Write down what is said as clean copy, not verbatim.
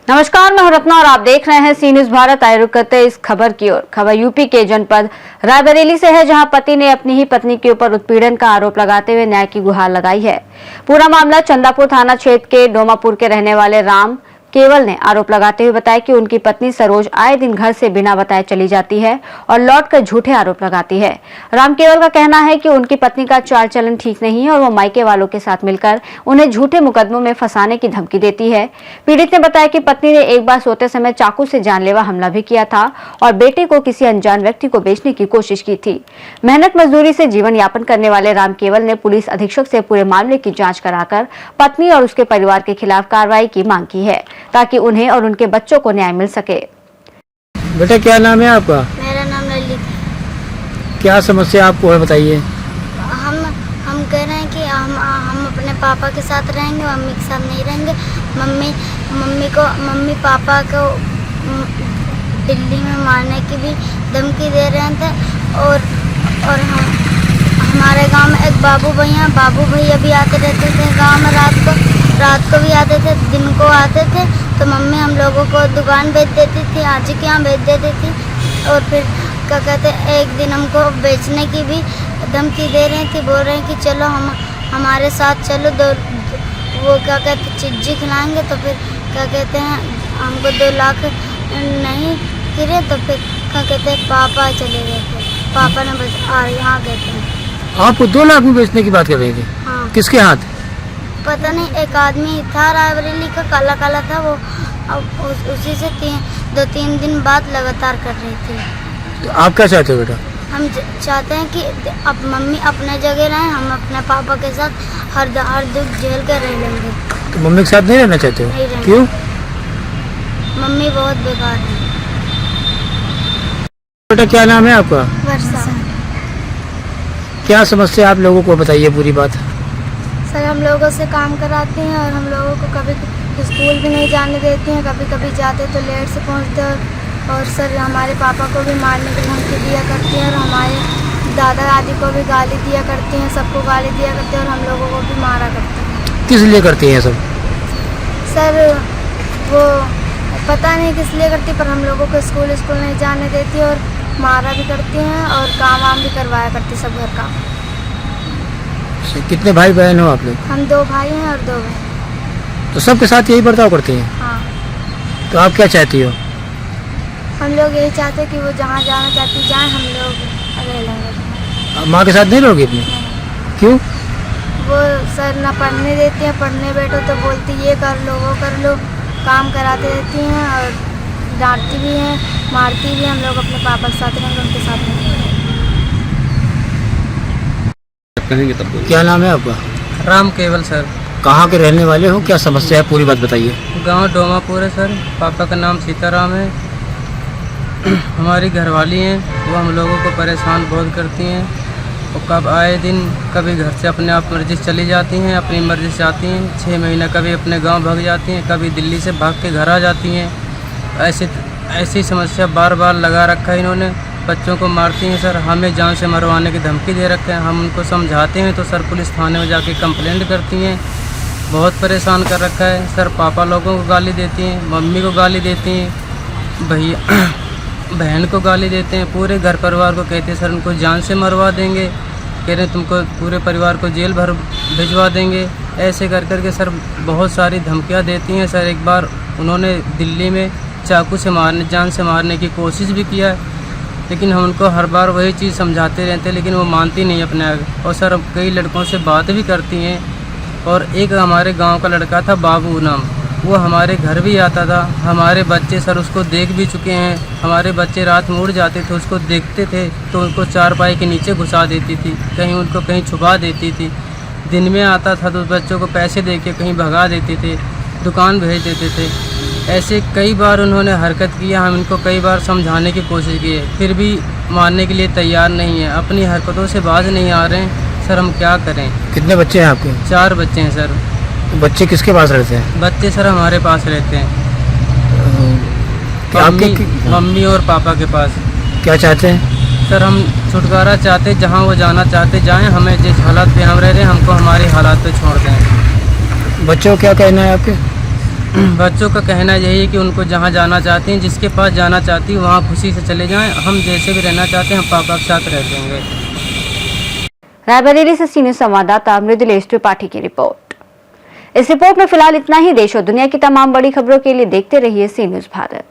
नमस्कार, मैं हूं रत्ना और आप देख रहे हैं सी न्यूज भारत। आए रुक करते इस खबर की ओर। खबर यूपी के जनपद रायबरेली से है, जहां पति ने अपनी ही पत्नी के ऊपर उत्पीड़न का आरोप लगाते हुए न्याय की गुहार लगाई है। पूरा मामला चंदापुर थाना क्षेत्र के डोमापुर के रहने वाले राम केवल ने आरोप लगाते हुए बताया कि उनकी पत्नी सरोज आए दिन घर से बिना बताए चली जाती है और लौटकर झूठे आरोप लगाती है। राम केवल का कहना है कि उनकी पत्नी का चाल चलन ठीक नहीं है और वो मायके वालों के साथ मिलकर उन्हें झूठे मुकदमों में फंसाने की धमकी देती है। पीड़ित ने बताया कि पत्नी ने एक बार सोते समय चाकू से जानलेवा हमला भी किया था और बेटे को किसी अनजान व्यक्ति को बेचने की कोशिश की थी। मेहनत मजदूरी से जीवन यापन करने वाले राम केवल ने पुलिस अधीक्षक से पूरे मामले की जाँच कराकर पत्नी और उसके परिवार के खिलाफ कार्रवाई की मांग की है, ताकि उन्हें और उनके बच्चों को न्याय मिल सके। बेटा, क्या नाम है आपका? मेरा नाम ललित है। क्या समस्या आपको है, बताइए। हम कह रहे हैं कि हम अपने पापा के साथ रहेंगे, मम्मी के साथ नहीं रहेंगे। मम्मी पापा को दिल्ली में मारने की भी धमकी दे रहे थे और हमारे गांव में एक बाबू भैया भी आते रहते थे गांव में। रात को भी आते थे, दिन को आते थे। तो मम्मी हम लोगों को दुकान भेज देती थी, आजी के यहाँ भेज देती थी। और फिर क्या कहते, एक दिन हमको बेचने की भी धमकी दे रही थी। बोल रहे हैं कि चलो हमारे साथ चलो, वो क्या कहते चिज्जी खिलाएंगे। तो फिर क्या कहते हैं, हमको 2 लाख नहीं गिरे। तो फिर क्या कहते हैं, पापा चले गए थे। पापा ने बस यहाँ गए थे। आपको 2 लाख में बेचने की बात कर रहे थे? हाँ। किसके हाथ? पता नहीं, एक आदमी था रायबरेली का, काला काला था वो। अब उसी से 2-3 दिन बाद लगातार कर रही थी। तो आप क्या चाहते हो बेटा? हम चाहते हैं कि अब मम्मी अपने जगह रहें, हम अपने पापा के साथ हर दुख झेल कर रह लेंगे। तो मम्मी के साथ नहीं रहना चाहते हो? नहीं रहना। क्यों? मम्मी बहुत बेकार है। बेटा, क्या नाम है आपका? वर्षा। क्या समस्या आप लोगों को बताइए पूरी बात। सर, हम लोगों से काम कराते हैं और हम लोगों को कभी स्कूल भी नहीं जाने देती हैं। कभी कभी जाते तो लेट से पहुंचते और सर हमारे पापा को भी मारने की धमकी दिया करती हैं और हमारे दादा दादी को भी गाली दिया करती हैं। सबको गाली दिया करती हैं और हम लोगों को भी मारा करती हैं। किस लिए करती हैं सब? सर, वो पता नहीं किस लिए करती, पर हम लोगों को स्कूल नहीं जाने देती और मारा भी करती हैं और काम वाम भी करवाया करती, सब घर का। कितने भाई बहन हो आप लोग? हम 2 भाई हैं और 2 बहन। तो सबके साथ यही बर्ताव करते हैं? हाँ। तो आप क्या चाहती हो? हम लोग यही चाहते हैं कि वो जहाँ जाना चाहती जाए, हम लोग रह लेंगे। माँ के साथ नहीं रहोगे अपनी? क्यों? वो सर ना पढ़ने देती हैं, पढ़ने बैठो तो बोलती ये कर लो वो कर लो, काम कराते रहती हैं और डांटती भी हैं, मारती भी। हम लोग अपने पापा के साथ रहेंगे, उनके साथ नहीं। क्या नाम है आपका? राम केवल सर। कहाँ के रहने वाले हो? क्या समस्या है, पूरी बात बताइए। गांव डोमापुर है सर। पापा का नाम सीताराम है। हमारी घरवाली हैं, वो हम लोगों को परेशान बहुत करती हैं। और कब आए दिन कभी घर से अपने आप मर्जी से चली जाती हैं, अपनी मर्जी से आती हैं। 6 महीना कभी अपने गांव भाग जाती हैं, कभी दिल्ली से भाग के घर आ जाती हैं। ऐसी समस्या बार बार लगा रखा है इन्होंने। बच्चों को मारती हैं सर, हमें जान से मरवाने की धमकी दे रखे हैं। हम उनको समझाते हैं तो सर पुलिस थाने में जाके कंप्लेंट करती हैं। बहुत परेशान कर रखा है सर। पापा लोगों को गाली देती हैं, मम्मी को गाली देती हैं, भैया बहन को गाली देते हैं, पूरे घर परिवार को कहते हैं सर उनको जान से मरवा देंगे, कह रहे हैं तुमको पूरे परिवार को जेल भर भिजवा देंगे। ऐसे कर करके सर बहुत सारी धमकियाँ देती हैं सर। एक बार उन्होंने दिल्ली में चाकू से जान से मारने की कोशिश भी किया, लेकिन हम उनको हर बार वही चीज़ समझाते रहते हैं, लेकिन वो मानती नहीं अपने आगे। और सर कई लड़कों से बात भी करती हैं। और एक हमारे गांव का लड़का था बाबू नाम, वो हमारे घर भी आता था। हमारे बच्चे सर उसको देख भी चुके हैं। हमारे बच्चे रात में उड़ जाते थे, उसको देखते थे तो उनको चारपाई के नीचे घुसा देती थी, कहीं उनको कहीं छुपा देती थी। दिन में आता था तो बच्चों को पैसे दे के कहीं भगा देते थे, दुकान भेज देते थे। ऐसे कई बार उन्होंने हरकत किया। हम इनको कई बार समझाने की कोशिश की है, फिर भी मानने के लिए तैयार नहीं है। अपनी हरकतों से बाज नहीं आ रहे हैं सर, हम क्या करें। कितने बच्चे हैं आपके? 4 बच्चे हैं सर। बच्चे किसके पास रहते हैं? बच्चे सर हमारे पास रहते हैं, आपके मम्मी और पापा के पास। क्या चाहते हैं? सर हम छुटकारा चाहते, जहाँ वो जाना चाहते जाएं, हमें जिस हालात पे हम रह रहे हैं हमको हमारे हालात पे छोड़ दें। बच्चों को क्या कहना है आपके? बच्चों का कहना यही है कि उनको जहाँ जाना चाहती हैं, जिसके पास जाना चाहती हैं वहाँ खुशी से चले जाएं। हम जैसे भी रहना चाहते हैं हम पापा के साथ रह देंगे। रायबरेली से सीनियर संवाददाता मृदुलेश त्रिपाठी की रिपोर्ट। इस रिपोर्ट में फिलहाल इतना ही। देश और दुनिया की तमाम बड़ी खबरों के लिए देखते रहिए सी न्यूज़ भारत।